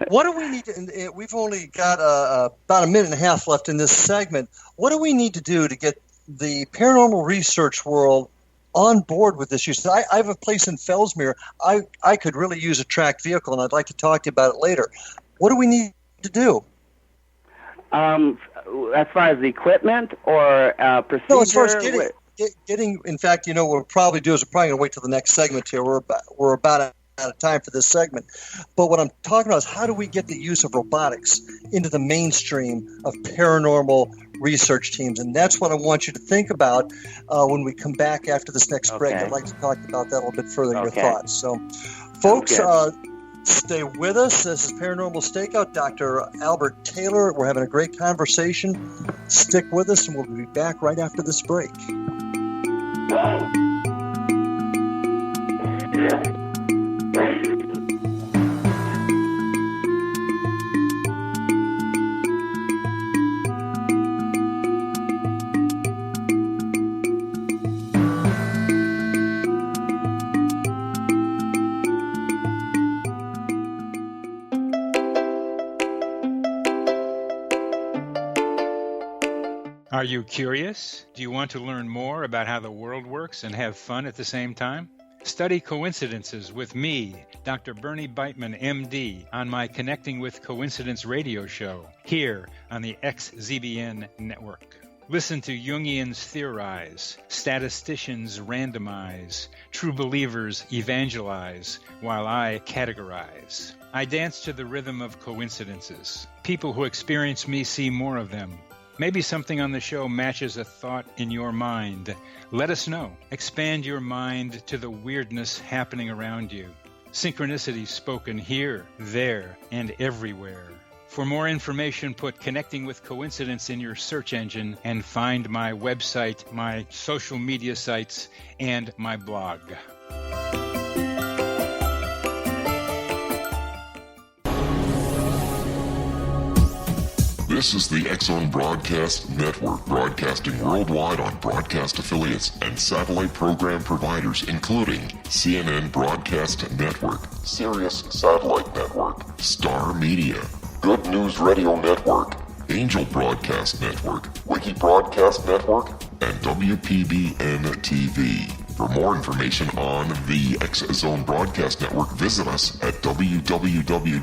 B: What do we need to? We've only got about a minute and a half left in this segment. What do we need to do to get the paranormal research world on board with this use? I have a place in Fellsmere. I could really use a tracked vehicle, and I'd like to talk to you about it later. What do we need to do?
C: As far as the equipment or procedure?
B: No, as far as getting. In fact, what we'll probably do is we're probably going to wait till the next segment here. We're about out of time for this segment. But what I'm talking about is how do we get the use of robotics into the mainstream of paranormal research teams? And that's what I want you to think about when we come back after this next break. I'd like to talk about that a little bit further in your thoughts. So, folks, stay with us. This is Paranormal Stakeout. Dr. Albert Taylor. We're having a great conversation. Stick with us, and we'll be back right after this break.
J: Are you curious? Do you want to learn more about how the world works and have fun at the same time? Study coincidences with me, Dr. Bernie Beitman, MD, on my Connecting with Coincidence radio show, here on the XZBN network. Listen to Jungians theorize, statisticians randomize, true believers evangelize, while I categorize. I dance to the rhythm of coincidences. People who experience me see more of them. Maybe something on the show matches a thought in your mind. Let us know. Expand your mind to the weirdness happening around you. Synchronicity spoken here, there, and everywhere. For more information, put Connecting with Coincidence in your search engine and find my website, my social media sites, and my blog.
A: This is the X-Zone Broadcast Network, broadcasting worldwide on broadcast affiliates and satellite program providers, including CNN Broadcast Network, Sirius Satellite Network, Star Media, Good News Radio Network, Angel Broadcast Network, Wiki Broadcast Network, and WPBN TV. For more information on the X-Zone Broadcast Network, visit us at www.xzbn.net.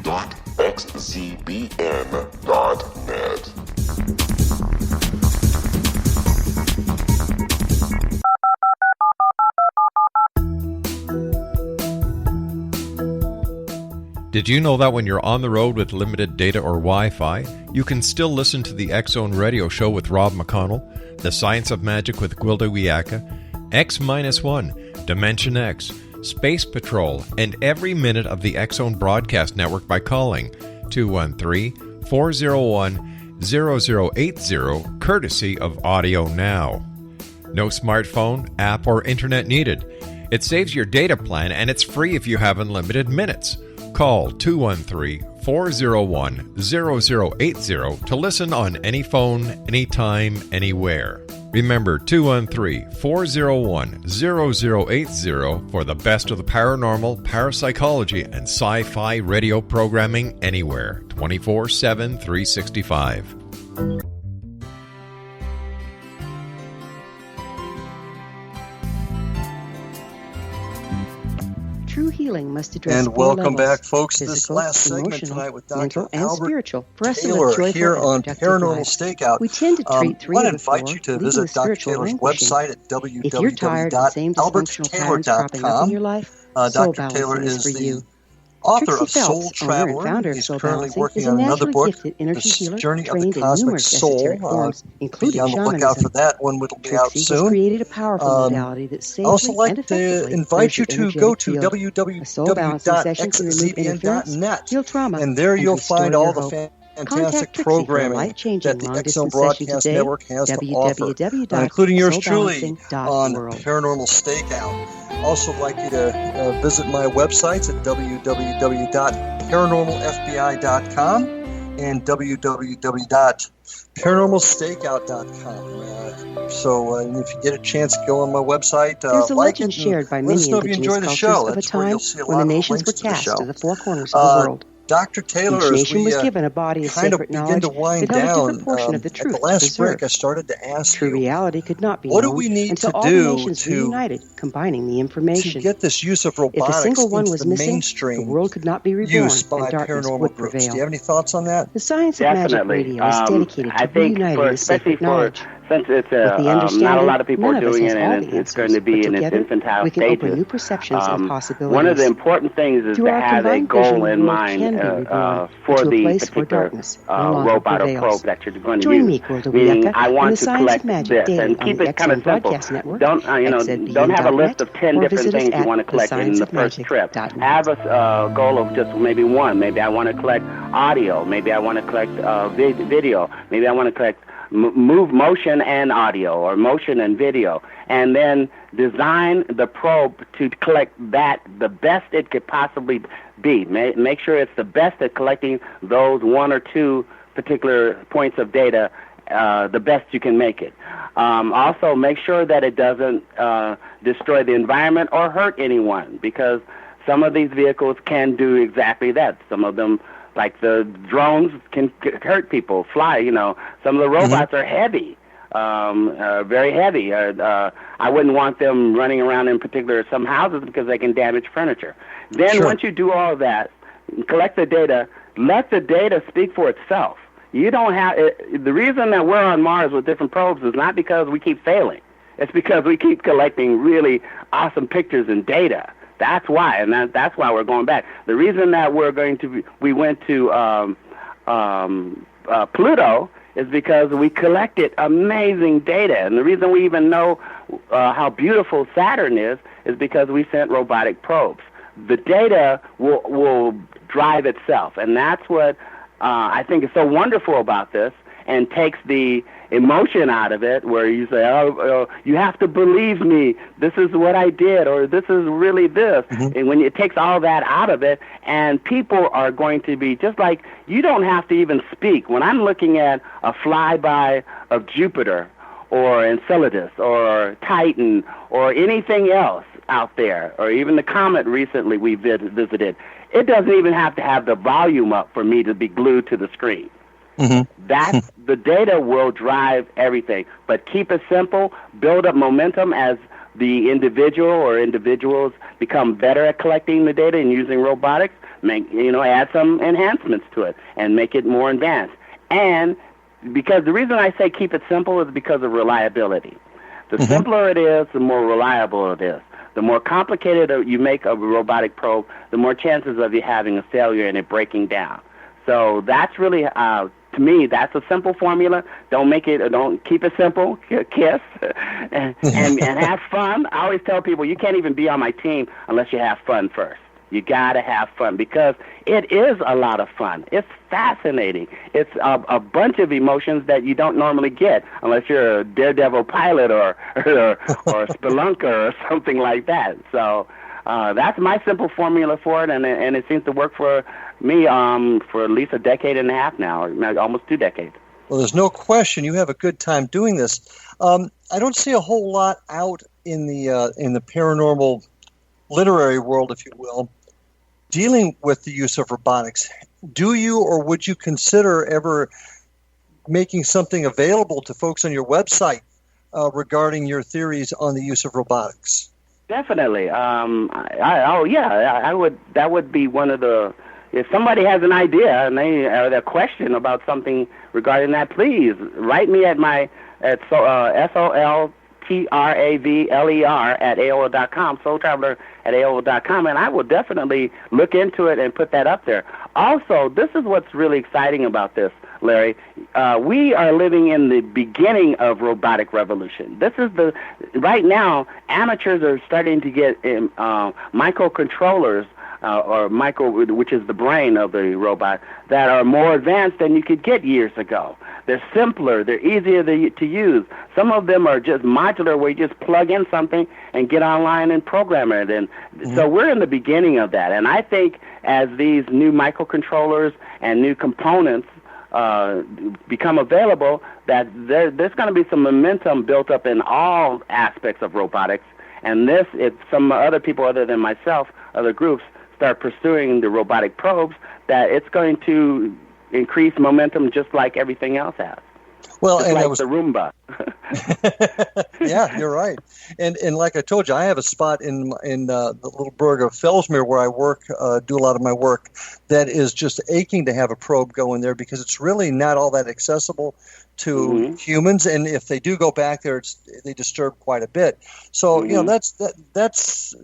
D: Did you know that when you're on the road with limited data or Wi-Fi, you can still listen to the X-Zone Radio Show with Rob McConnell, The Science of Magic with Gwilda Wiyaka, X-1, Dimension X, Space Patrol, and every minute of the X-Zone Broadcast Network by calling 213-401-0080, courtesy of Audio Now. No smartphone, app, or internet needed. It saves your data plan, and it's free if you have unlimited minutes. Call 213-401-0080 to listen on any phone, anytime, anywhere. Remember, 213-401-0080 for the best of the paranormal, parapsychology, and sci-fi radio programming anywhere, 24/7, 365.
H: True healing must address
B: And
H: four
B: welcome
H: levels:
B: back, folks, to this
H: physical,
B: last segment
H: emotional,
B: tonight with Dr.
H: mental, and
B: Albert
H: spiritual. For us to live
B: Taylor
H: joyful
B: here
H: and
B: on
H: productive
B: Paranormal
H: lives.
B: Stakeout.
H: We tend to treat three
B: I
H: of
B: want to
H: the four,
B: invite you to
H: leaving
B: visit
H: the
B: Dr.
H: spiritual
B: Taylor's
H: languishing.
B: website at
H: If you're tired of the same dysfunctional patterns cropping up in your life, Soul
B: Dr.
H: Balancing
B: Taylor
H: is
B: is
H: for
B: the
H: you.
B: author
H: Trixie
B: of Soul
H: Phelps, owner and
B: Traveler.
H: founder of
B: He's
H: Soul
B: currently
H: Balancing,
B: working
H: is a
B: on another
H: naturally
B: book,
H: gifted energy
B: The
H: healer
B: Journey of the
H: trained in
B: Cosmic
H: numerous
B: Soul.
H: esoteric forms,
B: Be
H: including
B: on the lookout for
H: shamanism.
B: that one. It'll be out
H: Trixie has
B: soon.
H: created a powerful modality that
B: I
H: safely
B: also
H: and
B: like to
H: effectively
B: invite you
H: clears
B: to
H: your
B: go
H: energetic
B: to
H: field. A soul balancing session can remove interference,
B: www.xzbn.net,
H: heal trauma,
B: and there you'll
H: restore
B: find
H: your
B: all the
H: hope.
B: fantastic
H: Contact Trixie for a
B: programming
H: life-changing
B: that the X-Zone
H: long-distance session
B: Broadcast
H: today.
B: Network has to offer, including yours truly on Paranormal Stakeout. Also like you to visit my websites at www.paranormalfbi.com and www.paranormalstakeout.com. So if you get a chance, go on my website.
H: There's a
B: like
H: legend
B: it,
H: shared by
B: let
H: many
B: us know if you enjoy
H: indigenous
B: the show.
H: cultures of a
B: That's where
H: time
B: you'll see a
H: when
B: lot
H: the
B: of
H: nations
B: links
H: were
B: to the
H: cast
B: show.
H: to the four corners of the world.
B: Dr. Taylor,
H: Each
B: as
H: nation
B: we
H: was given a body of
B: kind of
H: sacred
B: begin
H: knowledge
B: to wind
H: that held a
B: down,
H: different portion of the
B: at
H: truth
B: the last
H: to preserve.
B: break, I started to ask
H: True
B: you,
H: reality could not be
B: what do
H: known
B: we need
H: until
B: to
H: all
B: do
H: the nations
B: to
H: reunited, combining the information.
B: to get this use of
H: If a
B: robotics
H: single one
B: into
H: was
B: the
H: missing,
B: mainstream
H: the world could not be reborn,
B: use by
H: and darkness
B: paranormal
H: would
B: groups?
H: prevail.
B: Do you have any thoughts on that?
H: The Science of Magic
C: Definitely.
H: Radio is dedicated
C: I
H: to
C: think
H: reuniting
C: for,
H: the
C: especially
H: sacred
C: for,
H: knowledge.
C: since it's
H: With the
C: not a
H: understanding,
C: lot of people
H: none
C: are
H: of us
C: doing
H: has
C: it,
H: all
C: and
H: the
C: it's
H: answers,
C: going to be
H: but
C: in its
H: together
C: infantile
H: we can open
C: stages.
H: new perceptions and possibilities.
C: One of the important things is
H: Through
C: to
H: our
C: have a
H: combined
C: goal
H: vision,
C: in
H: the world
C: mind
H: can be reborn
C: for
H: into a
C: the
H: place where
C: particular
H: darkness no longer
C: robot or
H: prevails.
C: probe that you're going to
H: Join
C: use.
H: me, Gwilda
C: Meaning,
H: Wiyaka,
C: I
H: in
C: want
H: the
C: to
H: Science
C: collect
H: of Magic
C: this
H: daily
C: and
H: on
C: keep
H: the
C: it kind of
H: X-Zone
C: simple.
H: Broadcast Network,
C: Don't don't have a list of 10
H: or
C: different
H: visit us
C: things you
H: at
C: want to collect in the first trip.
H: thescienceofmagic.net.
C: Have a goal of just maybe one. Maybe I want to collect audio. Maybe I want to collect video. Maybe I want to collect motion and audio, or motion and video, and then design the probe to collect that the best it could possibly be. Make sure it's the best at collecting those one or two particular points of data, the best you can make it. Also, make sure that it doesn't destroy the environment or hurt anyone, because some of these vehicles can do exactly that. Some of them, like the drones, can hurt people, fly. Some of the robots are heavy, very heavy. I wouldn't want them running around in particular some houses because they can damage furniture. Then once you do all that, collect the data, let the data speak for itself. You don't have the reason that we're on Mars with different probes is not because we keep failing. It's because we keep collecting really awesome pictures and data. That's why, and that's why we're going back. The reason that we went to Pluto is because we collected amazing data, and the reason we even know how beautiful Saturn is because we sent robotic probes. The data will drive itself, and that's what I think is so wonderful about this. and takes the emotion out of it, where you say, oh, you have to believe me, this is what I did, or this is really this. And when it takes all that out of it, and people are going to be just like, you don't have to even speak. When I'm looking at a flyby of Jupiter or Enceladus or Titan or anything else out there, or even the comet recently we visited, it doesn't even have to have the volume up for me to be glued to the screen. That's the data will drive everything. But keep it simple, build up momentum as the individual or individuals become better at collecting the data and using robotics, add some enhancements to it and make it more advanced. And because the reason I say keep it simple is because of reliability. The simpler it is, the more reliable it is. The more complicated you make a robotic probe, the more chances of you having a failure and it breaking down. So that's really, to me, that's a simple formula. Don't keep it simple, kiss, and have fun. I always tell people, you can't even be on my team unless you have fun first. You got to have fun, because it is a lot of fun. It's fascinating. It's a bunch of emotions that you don't normally get unless you're a daredevil pilot or a spelunker or something like that. So that's my simple formula for it, and it seems to work for me for at least a decade and a half now, or almost 2 decades.
B: Well, there's no question you have a good time doing this. I don't see a whole lot out in the paranormal literary world, if you will, dealing with the use of robotics. Do you, or would you consider ever making something available to folks on your website regarding your theories on the use of robotics?
C: Definitely. I would. That would be one of the. If somebody has an idea and they have a question about something regarding that, please write me at SOLTRAVLER@AOL.com, soultraveler@AOL.com, and I will definitely look into it and put that up there. Also, this is what's really exciting about this, Larry. We are living in the beginning of robotic revolution. Right now, amateurs are starting to get microcontrollers, which is the brain of the robot, that are more advanced than you could get years ago. They're simpler. They're easier to use. Some of them are just modular, where you just plug in something and get online and program it. And so we're in the beginning of that. And I think as these new microcontrollers and new components become available, that there's going to be some momentum built up in all aspects of robotics. And if some other people other than myself, other groups, start pursuing the robotic probes, that it's going to increase momentum just like everything else has.
B: Well,
C: just
B: and
C: like the Roomba.
B: Yeah, you're right. And like I told you, I have a spot in the little burg of Fellsmere where I work, do a lot of my work, that is just aching to have a probe go in there, because it's really not all that accessible to humans, and if they do go back there, they disturb quite a bit. So that's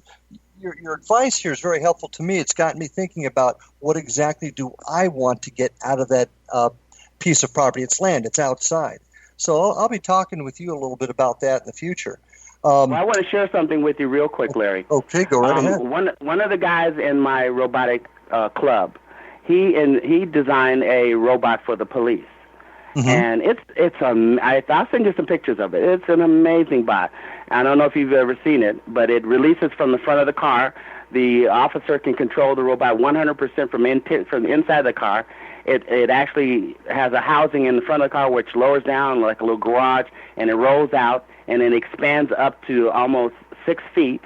B: your advice here is very helpful to me. It's gotten me thinking about what exactly do I want to get out of that piece of property. It's land. It's outside. So I'll be talking with you a little bit about that in the future.
C: Well, I want to share something with you real quick, Larry.
B: Okay, go right ahead.
C: One of the guys in my robotic club, he designed a robot for the police. And I'll send you some pictures of it. It's an amazing bot. I don't know if you've ever seen it, but it releases from the front of the car. The officer can control the robot 100% from the inside of the car. It actually has a housing in the front of the car which lowers down like a little garage, and it rolls out, and it expands up to almost 6 feet.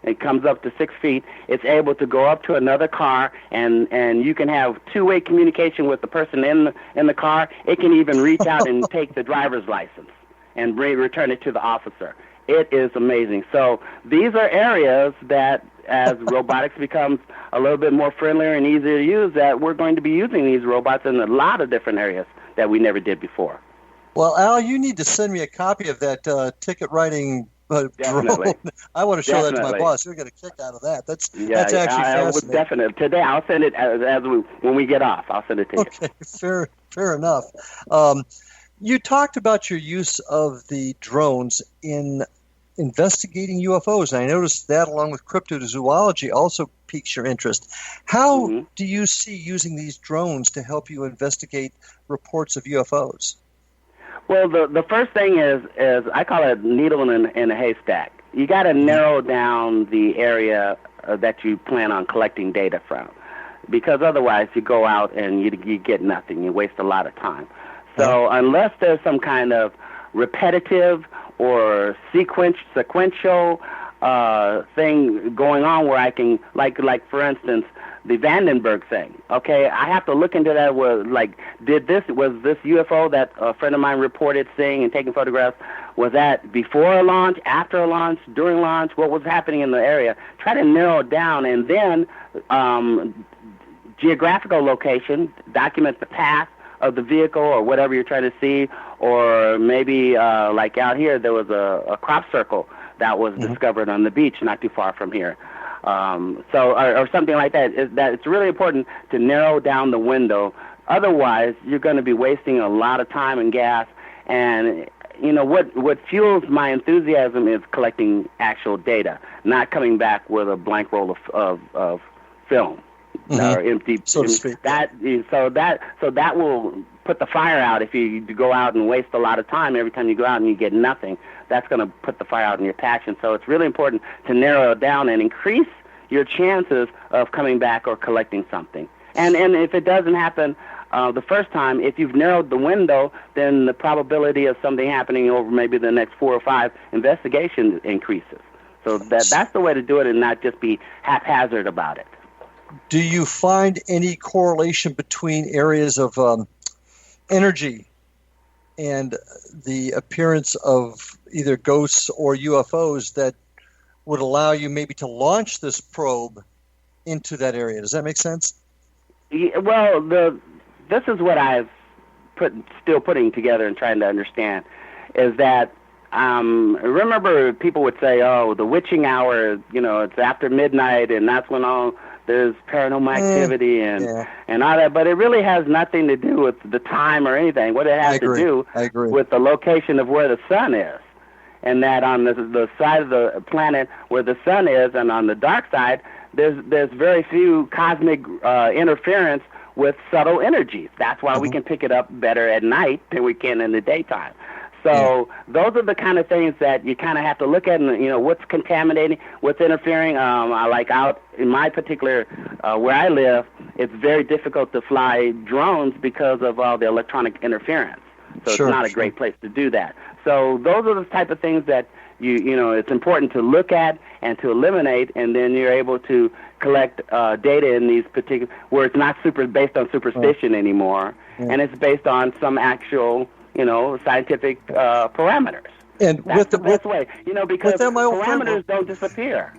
C: It comes up to 6 feet. It's able to go up to another car, and you can have two-way communication with the person in the car. It can even reach out and take the driver's license and return it to the officer. It is amazing. So these are areas that, as robotics becomes a little bit more friendlier and easier to use, that we're going to be using these robots in a lot of different areas that we never did before.
B: Well, Al, you need to send me a copy of that ticket writing drone. I want to show that to my boss. You'll get a kick out of that. That's actually fascinating.
C: Definitely. Today, I'll send it when we get off. I'll send it to you.
B: Okay, fair enough. You talked about your use of the drones in investigating UFOs, and I noticed that, along with cryptozoology, also piques your interest. How do you see using these drones to help you investigate reports of UFOs?
C: Well, the first thing is I call it needle in a haystack. You got to narrow down the area that you plan on collecting data from, because otherwise you go out and you get nothing. You waste a lot of time. So unless there's some kind of repetitive or sequential thing going on where I can, like for instance, the Vandenberg thing. Okay, I have to look into that. Was this UFO that a friend of mine reported seeing and taking photographs? Was that before a launch, after a launch, during launch? What was happening in the area? Try to narrow it down, and then geographical location, document the path of the vehicle or whatever you're trying to see, or maybe like out here there was a crop circle that was discovered on the beach not too far from here. Or something like that. That it's really important to narrow down the window. Otherwise, you're going to be wasting a lot of time and gas. And what fuels my enthusiasm is collecting actual data, not coming back with a blank roll of film or empty.
B: So to speak.
C: So that will put the fire out if you go out and waste a lot of time every time you go out and you get nothing. That's going to put the fire out in your passion. So it's really important to narrow it down and increase your chances of coming back or collecting something. And if it doesn't happen the first time, if you've narrowed the window, then the probability of something happening over maybe the next 4 or 5 investigations increases. So that's the way to do it, and not just be haphazard about it.
B: Do you find any correlation between areas of energy and the appearance of either ghosts or UFOs that would allow you maybe to launch this probe into that area? Does that make sense?
C: Yeah, well, this is what I've still putting together and trying to understand, is that remember people would say, oh, the witching hour, it's after midnight, and that's when there's paranormal activity and all that, but it really has nothing to do with the time or anything. What it has to do with the location of where the sun is, and that on the side of the planet where the sun is, and on the dark side, there's very few cosmic interference with subtle energies. That's why we can pick it up better at night than we can in the daytime. So those are the kind of things that you kind of have to look at, and what's contaminating, what's interfering. Like out in my particular where I live, it's very difficult to fly drones because of all the electronic interference. So it's not a great place to do that. So those are the type of things that it's important to look at and to eliminate, and then you're able to collect data in these particular where it's not based on superstition anymore, and it's based on some actual scientific parameters.
B: And
C: that's the best way, because parameters don't disappear.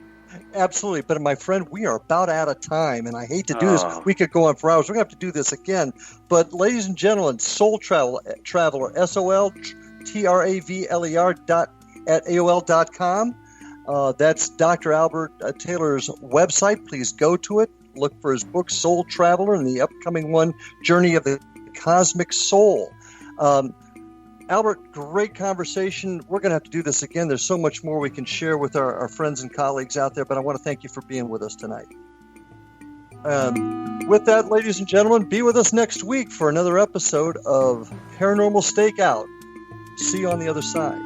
B: Absolutely. But my friend, we are about out of time, and I hate to do this. We could go on for hours. We're going to have to do this again. But ladies and gentlemen, Soul Traveler, SOLTRAVLER at AOL.com. That's Dr. Albert Taylor's website. Please go to it. Look for his book, Soul Traveler, and the upcoming one, Journey of the Cosmic Soul. Albert, great conversation. We're going to have to do this again. There's so much more we can share with our friends and colleagues out there, but I want to thank you for being with us tonight. With that, ladies and gentlemen, be with us next week for another episode of Paranormal Stakeout. See you on the other side.